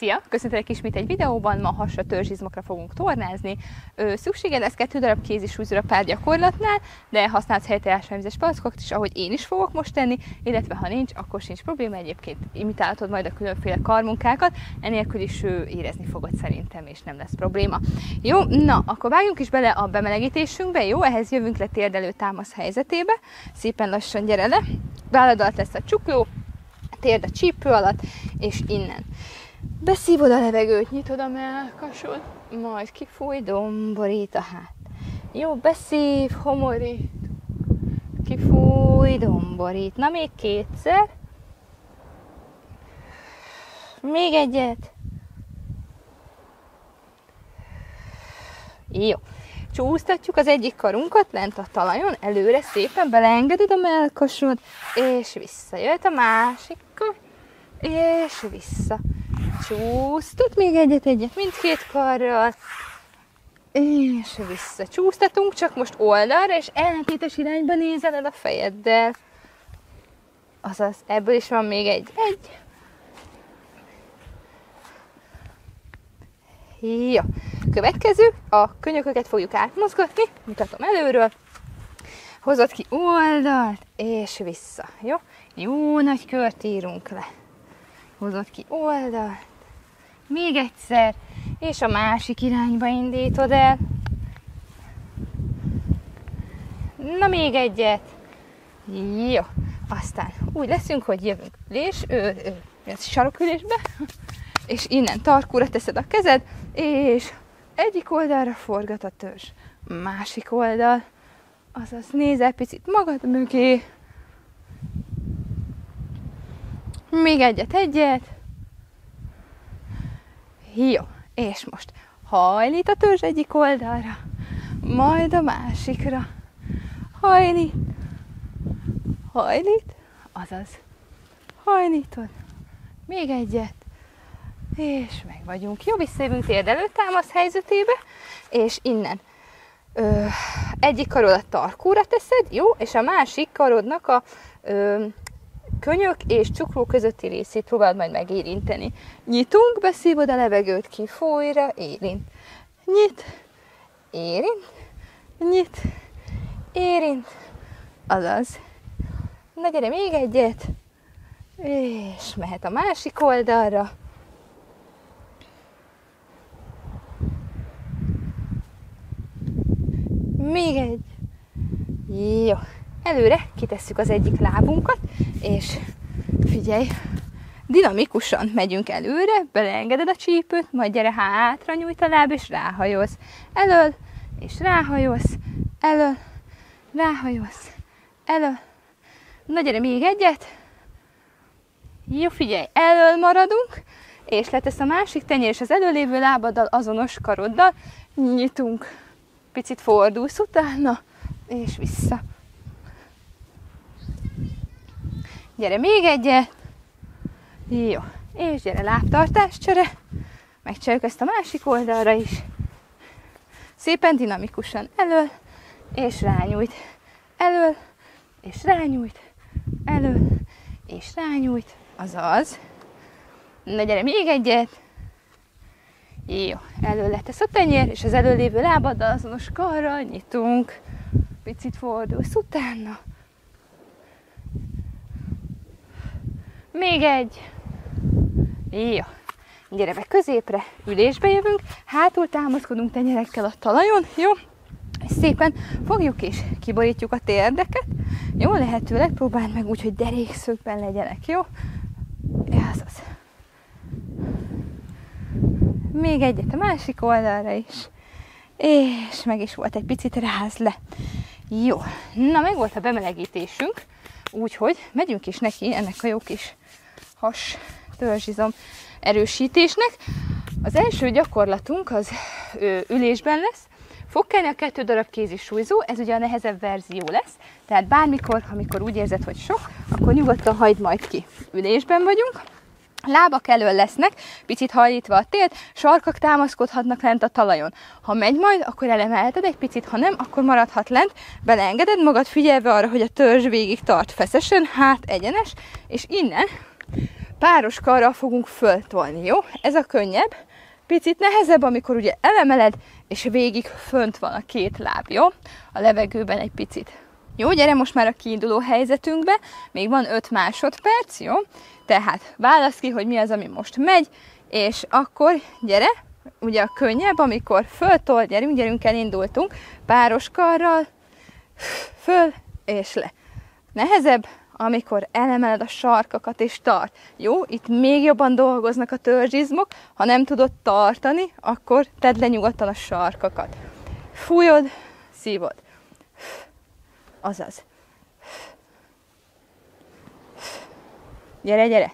Szia! Köszöntelek ismét egy videóban, ma hasra törzsizmokra fogunk tornázni. Szükséged lesz 2 darab kézisúlyzóra pár gyakorlatnál, de használsz helyette ásványvizes palackokat is, ahogy én is fogok most tenni, illetve ha nincs, akkor sincs probléma, egyébként imitálhatod majd a különféle karmunkákat, enélkül is érezni fogod szerintem, és nem lesz probléma. Jó, na, akkor vágjunk is bele a bemelegítésünkbe, jó? Ehhez jövünk le térdelő támasz helyzetébe, szépen lassan gyere le, vállad alatt lesz a csukló, térd a csípő alatt, és innen. Beszívod a levegőt, nyitod a mellkasod, majd kifúj, domborít a hát. Jó, beszív, homorít, kifúj, domborít. Na, még kétszer. Még egyet. Jó. Csúsztatjuk az egyik karunkat lent a talajon, előre szépen beleengeded a mellkasod, és vissza. Jöhet a másik kar, és vissza. Csúsztat még egyet mindkét karral, és vissza. Csúsztatunk, csak most oldalra, és ellentétes irányba nézel el a fejeddel. Azaz, ebből is van még egy. Jó. Következő, a könyököket fogjuk átmozgatni, mutatom előről. Hozod ki oldalt, és vissza. Jó? Jó nagy kört írunk le. Hozod ki oldalt, még egyszer, és a másik irányba indítod el. Na, még egyet. Jó. Aztán úgy leszünk, hogy jövünk sarokülésbe, és innen tarkóra teszed a kezed, és egyik oldalra forgat a törzs, másik oldal, azaz nézel picit magad mögé, még egyet, jó, és most hajlít a törzs egyik oldalra, majd a másikra, hajlít, azaz, hajlítod, még egyet, és meg vagyunk. Jó, visszajövünk térdelő támasz helyzetébe, és innen egyik karodat tarkóra teszed, jó, és a másik karodnak a könyök és csukló közötti részét próbáld majd megérinteni. Nyitunk, beszívod a levegőt, kifújra, érint. Nyit, érint, nyit, érint. Azaz. Na, gyere, még egyet, és mehet a másik oldalra. Még egy. Jó. Előre kitesszük az egyik lábunkat, és figyelj, dinamikusan megyünk előre, beleengeded a csípőt, majd gyere hátra, nyújt a láb, és ráhajolsz. Elől, és ráhajolsz. Elől, ráhajolsz. Elől. Na, gyere, még egyet. Jó, figyelj, elől maradunk, és letesz a másik tenyér, és az előlévő lábaddal, azonos karoddal nyitunk. Picit fordulsz utána, és vissza. Gyere, még egyet. Jó. És gyere, lábtartáscsere. Megcsináljuk ezt a másik oldalra is. Szépen dinamikusan elől, és rányújt. Elől, és rányújt. Elől, és rányújt. Azaz. Na, gyere, még egyet. Jó, elől letesz a tenyér, és az előlévő lábaddal azonos karral nyitunk. Picit fordulsz utána. Még egy. Jó. Gyere be középre, ülésbe jövünk, hátul támaszkodunk tenyerekkel a talajon, jó? És szépen fogjuk és kiborítjuk a térdeket. Jó, lehetőleg próbáld meg úgy, hogy derékszögben legyenek, jó? Ez az. Még egyet a másik oldalra is. És meg is volt, egy picit ráz le. Jó, na, meg volt a bemelegítésünk, úgyhogy megyünk is neki ennek a jó kis has törzsizom erősítésnek. Az első gyakorlatunk az ülésben lesz. Fog kelni a 2 darab kézisúlyzó, ez ugye a nehezebb verzió lesz, tehát bármikor, amikor úgy érzed, hogy sok, akkor nyugodtan hagyd majd ki. Ülésben vagyunk. Lábak elől lesznek, picit hajlítva a tért, sarkak támaszkodhatnak lent a talajon. Ha megy majd, akkor elemelheted egy picit, ha nem, akkor maradhat lent, beleengeded magad, figyelve arra, hogy a törzs végig tart feszesen, hát egyenes, és innen páros karral fogunk föltolni, jó? Ez a könnyebb. Picit nehezebb, amikor ugye elemeled, és végig fönt van a két láb, jó? A levegőben egy picit. Jó, gyere most már a kiinduló helyzetünkbe, még van 5 másodperc, jó? Tehát válasz ki, hogy mi az, ami most megy, és akkor gyere, ugye a könnyebb, amikor föltol, gyerünk, elindultunk, páros karral, föl és le. Nehezebb, amikor elemeled a sarkakat és tart. Jó, itt még jobban dolgoznak a törzsizmok, ha nem tudod tartani, akkor tedd le nyugodtan a sarkakat. Fújod, szívod. Azaz. Gyere.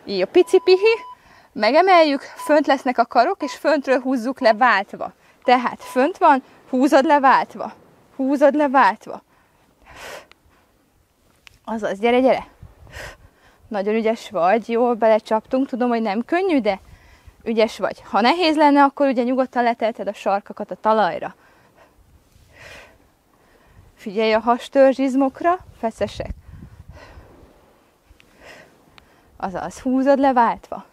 Jó, pici pihi, megemeljük, fönt lesznek a karok, és föntről húzzuk le váltva. Tehát fönt van, húzod le váltva. Azaz, gyere. Nagyon ügyes vagy, jól belecsaptunk, tudom, hogy nem könnyű, de ügyes vagy. Ha nehéz lenne, akkor ugye nyugodtan letelted a sarkakat a talajra. Figyelj a hastörzsizmokra, feszesek. Azaz, húzod le váltva.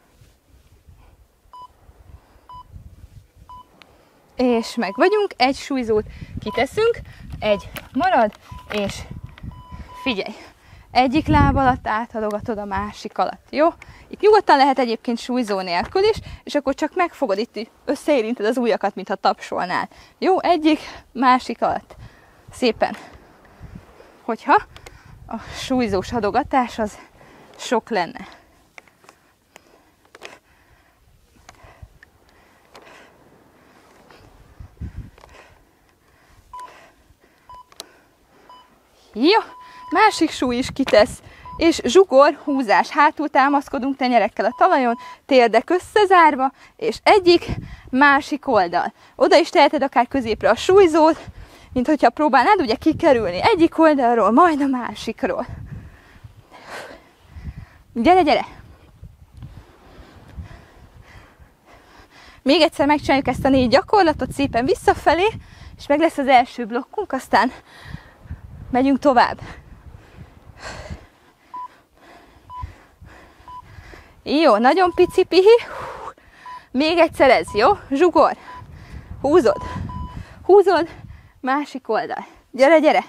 És meg vagyunk, egy súlyzót kiteszünk, egy marad, és figyelj, egyik láb alatt átadogatod a másik alatt, jó? Itt nyugodtan lehet egyébként súlyzó nélkül is, és akkor csak megfogod, itt összeérinted az ujjakat, mintha tapsolnál. Jó, egyik, másik alatt. Szépen. Hogyha a súlyzós adogatás az sok lenne. Jó, másik súly is kitesz, és zsugor, húzás, hátul támaszkodunk tenyerekkel a talajon, térdek összezárva, és egyik, másik oldal. Oda is teheted akár középre a súlyzót, mint hogyha próbálnád ugye kikerülni egyik oldalról, majd a másikról. Gyere! Még egyszer megcsináljuk ezt a 4 gyakorlatot szépen visszafelé, és meg lesz az első blokkunk, aztán megyünk tovább. Jó, nagyon pici pihi. Még egyszer ez, jó? Zsugor. Húzod, másik oldal. Gyere.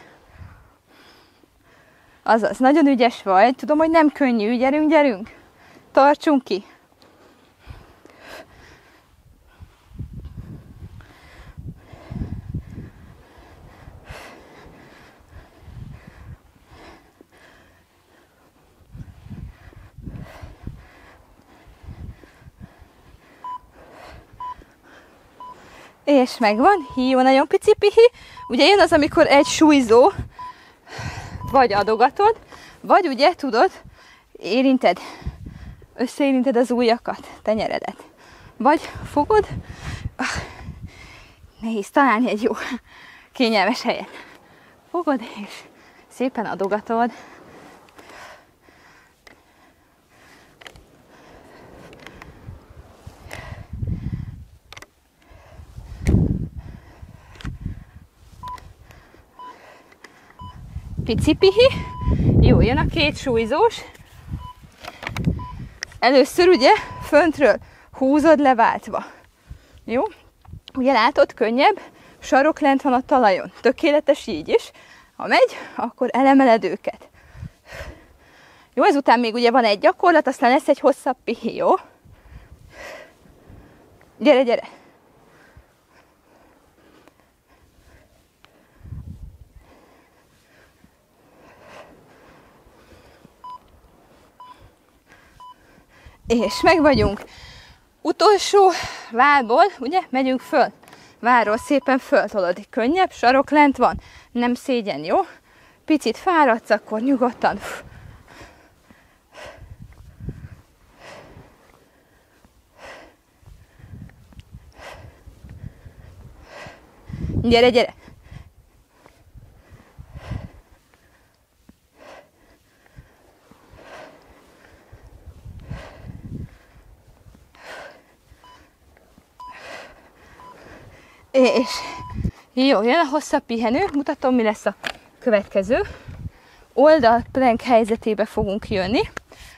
Azaz, nagyon ügyes vagy. Tudom, hogy nem könnyű. Gyerünk. Tartsunk ki. És megvan, jó, nagyon pici pihi. Ugye jön az, amikor egy súlyzó, vagy adogatod, vagy ugye tudod, összeérinted az ujjakat, tenyeredet. Vagy fogod, nehéz találni egy jó, kényelmes helyen. Fogod, és szépen adogatod. Pici pihi. Jó, jön a 2 súlyzós. Először ugye föntről húzod le váltva. Jó? Ugye látod, könnyebb, sarok lent van a talajon. Tökéletes így is. Ha megy, akkor elemeled őket. Jó, ezután még ugye van egy gyakorlat, aztán lesz egy hosszabb pihi, jó? Gyere! És meg vagyunk. Utolsó válból, ugye, megyünk föl. Várról szépen föltolod. Könnyebb, sarok lent van. Nem szégyen, jó? Picit fáradsz, akkor nyugodtan. Gyere! És jó, jön a hosszabb pihenő, mutatom, mi lesz a következő. oldalplank helyzetébe fogunk jönni,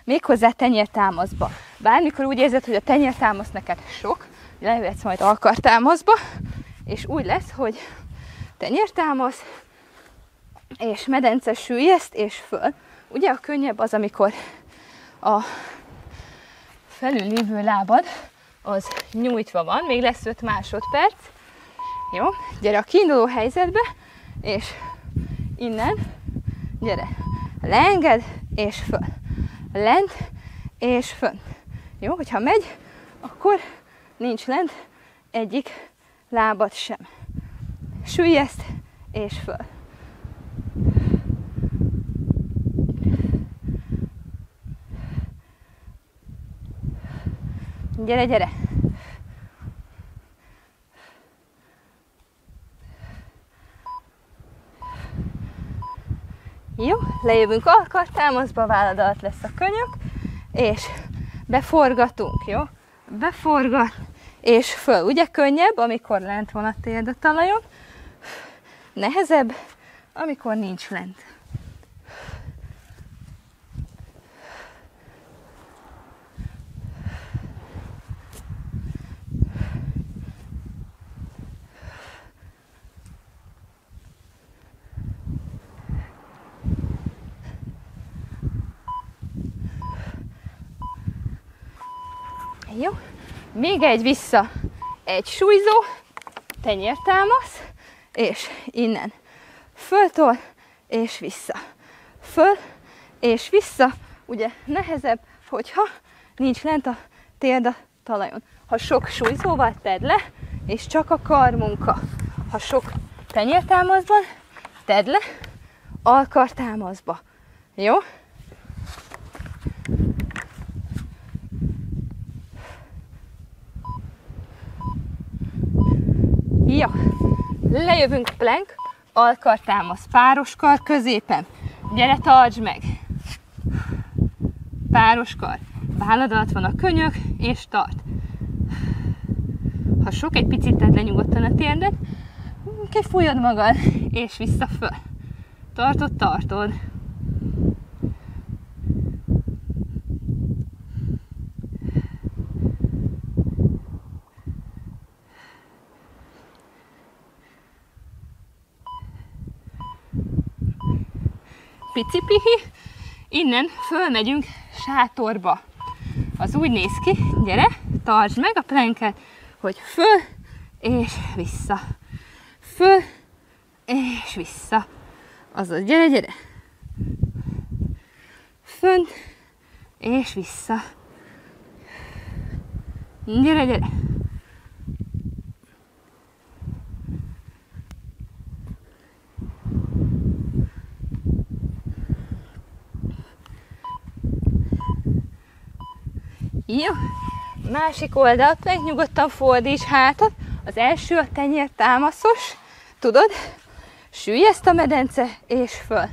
méghozzá tenyértámaszba. Bármikor úgy érzed, hogy a tenyértámasz neked sok, lejöhetsz majd alkartámaszba, és úgy lesz, hogy tenyértámasz, és medence süllyeszt, és föl. Ugye a könnyebb az, amikor a felül lévő lábad az nyújtva van, még lesz 5 másodperc. Jó, gyere a kiinduló helyzetbe, és innen, gyere, leenged, és föl. Lent, és fönt. Jó, hogyha megy, akkor nincs lent egyik lábad sem. Süllyeszt, és föl. Gyere, gyere! Jó, lejövünk alkartámaszba, vállad alatt lesz a könyök, és beforgatunk, jó? Beforgat, és föl. Ugye könnyebb, amikor lent van a térd a talajon, nehezebb, amikor nincs lent. Jó, még egy vissza, egy súlyzó, tenyértámasz, és innen föltol, és vissza. Föl, és vissza, ugye nehezebb, hogyha nincs lent a térd a talajon. Ha sok súlyzóval tedd le, és csak a karmunka. Ha sok tenyértámaszban, tedd le alkartámaszba. Jó? Ja, lejövünk plank, alkartámasz, páros kar középen. Gyere, tartsd meg! Páros kar. Vállad alatt van a könyök, és tart. Ha sok, egy picit tedd le nyugodtan a térdet, kifújod magad, és vissza föl. Tartod, tartod. Pici pihi, innen fölmegyünk sátorba. Az úgy néz ki, gyere, tartsd meg a planket, hogy föl és vissza. Föl és vissza. Azaz, gyere, gyere. Fönt és vissza. Gyere, gyere. Jó, másik oldalt meg nyugodtan fordíts hátat. Az első a tenyértámaszos, tudod? Süllyeszt a medence és föl.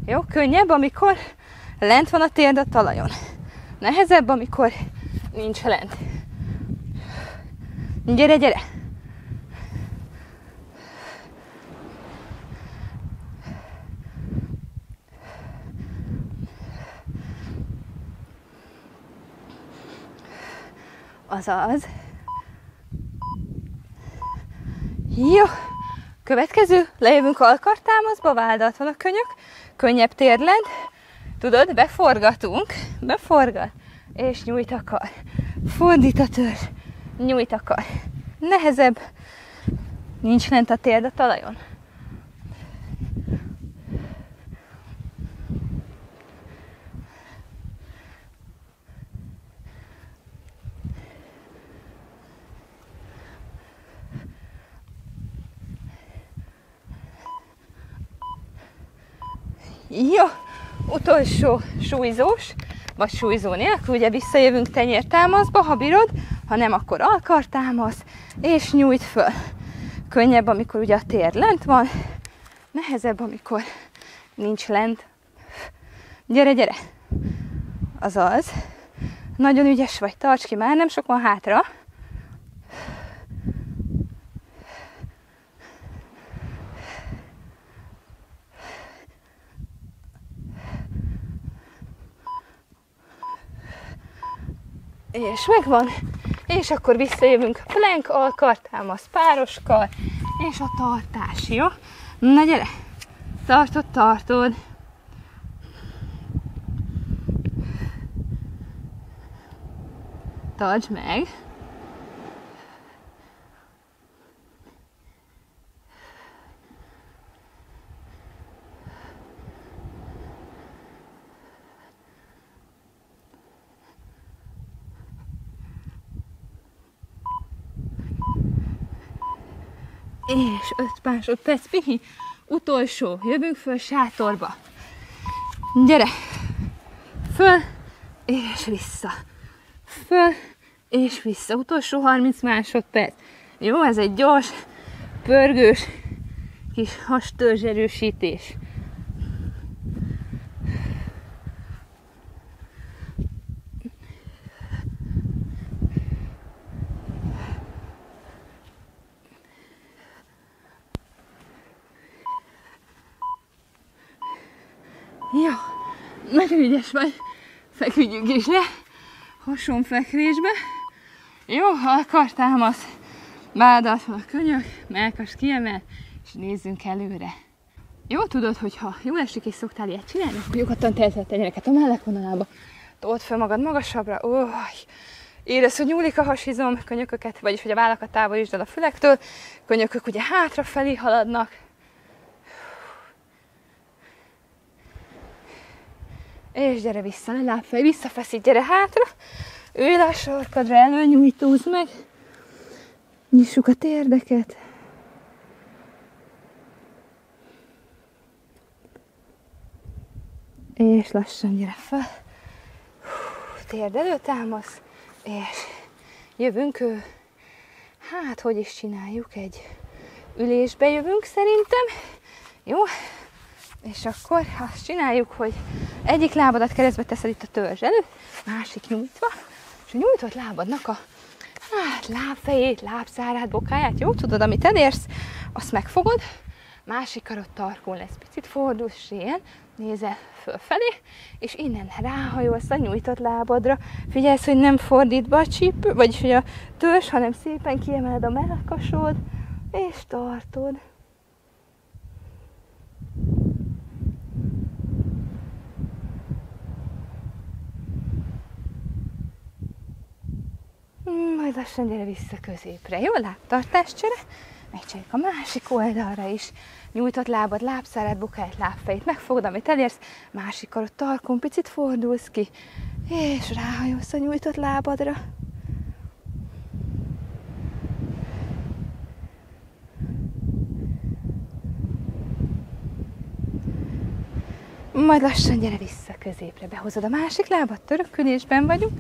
Jó, könnyebb, amikor lent van a térd a talajon. Nehezebb, amikor nincs lent. Gyere, gyere! Azaz. Jó. Következő, lejövünk alkartámaszba, vállalt van a könyök, könnyebb térlent. Tudod, beforgatunk, beforgat, és nyújt a kar. Fordít a törzs, nyújt a kar. Nehezebb, nincs lent a térd a talajon. Jó, utolsó súlyzós, vagy súlyzó nélkül, ugye visszajövünk tenyértámaszba, ha bírod, ha nem, akkor alkartámasz, és nyújt föl. Könnyebb, amikor ugye a tér lent van, nehezebb, amikor nincs lent. Gyere, gyere! Azaz, nagyon ügyes vagy, tarts ki, már nem sok van hátra. És megvan. És akkor visszajövünk plank alkar, támasz páros kar, és a tartás, jó? Na gyere! Tartod. Tartsd meg. És 5 másodperc, pihi, utolsó, jövünk föl sátorba. Gyere! Föl, és vissza. Föl, és vissza. Utolsó 30 másodperc. Jó, ez egy gyors, pörgős, kis hastörzs erősítés. Jó, nagyon ügyes vagy. Feküdjünk is le. Hasonfekvésbe. Jó, alkartámasz. Vádat fel a könyök, mellkas kiemel, és nézzünk előre. Jó, tudod, hogyha jól esik és szoktál ilyet csinálni, akkor nyugodtan teheted a tenyereket a mellekvonalába. Told fel magad magasabbra. Érezd, hogy nyúlik a hasizom, könyököket, vagyis hogy a vállakat távolítsd el a fülektől. Könyökök ugye hátrafelé haladnak. És gyere vissza, ne lábfej, visszafeszít, gyere hátra. Ülj le a sarkadra, előnyújtózd meg. Nyissuk a térdeket. És lassan gyere fel. Térd előtámasz. És jövünk, hát hogy is csináljuk, egy ülésbe jövünk szerintem. Jó? És akkor azt csináljuk, hogy egyik lábadat keresztbe teszed itt a törzs előtt, másik nyújtva, és a nyújtott lábadnak a lábfejét, lábszárát, bokáját, jó? Tudod, amit elérsz, azt megfogod, másik karod tarkón lesz, picit fordulsz ilyen, nézel fölfelé, és innen ráhajolsz a nyújtott lábadra. Figyelsz, hogy nem fordít be a csípő, vagyis hogy a törzs, hanem szépen kiemeled a mellkasod, és tartod. Majd lassan gyere vissza középre. Jó, lábtartáscsere. Megcsináljuk a másik oldalra is. Nyújtott lábad, lábszárát, bokáját, lábfejét megfogod, amit elérsz. Másik karod tarkon, picit fordulsz ki. És ráhajolsz a nyújtott lábadra. Majd lassan gyere vissza középre. Behozod a másik lábat, törökülésben vagyunk.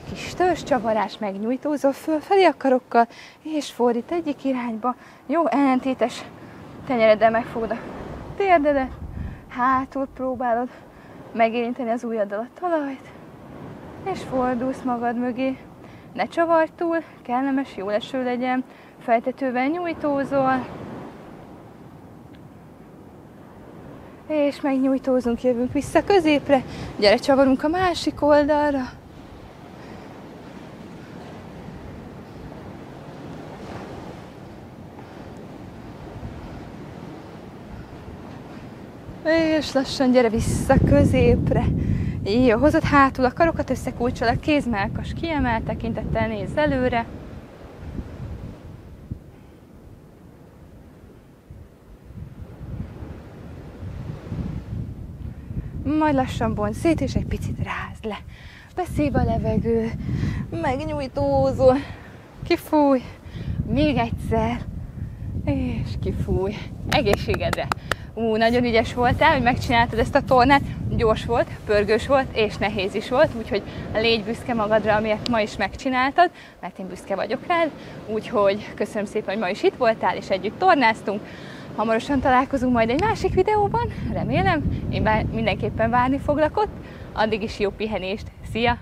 Kis törzscsavarás, megnyújtózol fölfelé a karokkal, és fordít egyik irányba. Jó, ellentétes tenyereddel megfogod a térdedet, hátul próbálod megérinteni az ujjaddal a talajt, és fordulsz magad mögé. Ne csavarj túl, kellemes, jó eső legyen, fejtetővel nyújtózol, és megnyújtózunk, jövünk vissza középre, gyere, csavarunk a másik oldalra. És lassan gyere vissza középre. Jó, hozod hátul a karokat, összekulcsol a kéz, mellkas kiemel, tekintettel nézz előre. Majd lassan bonts szét, és egy picit rázd le. Beszél a levegő, megnyújtózol, kifúj, még egyszer, és kifúj. Egészségedre! Nagyon ügyes voltál, hogy megcsináltad ezt a tornát. Gyors volt, pörgős volt, és nehéz is volt, úgyhogy légy büszke magadra, amiért ma is megcsináltad, mert én büszke vagyok rád. Úgyhogy köszönöm szépen, hogy ma is itt voltál, és együtt tornáztunk. Hamarosan találkozunk majd egy másik videóban, remélem. Én mindenképpen várni foglak ott. Addig is jó pihenést. Szia!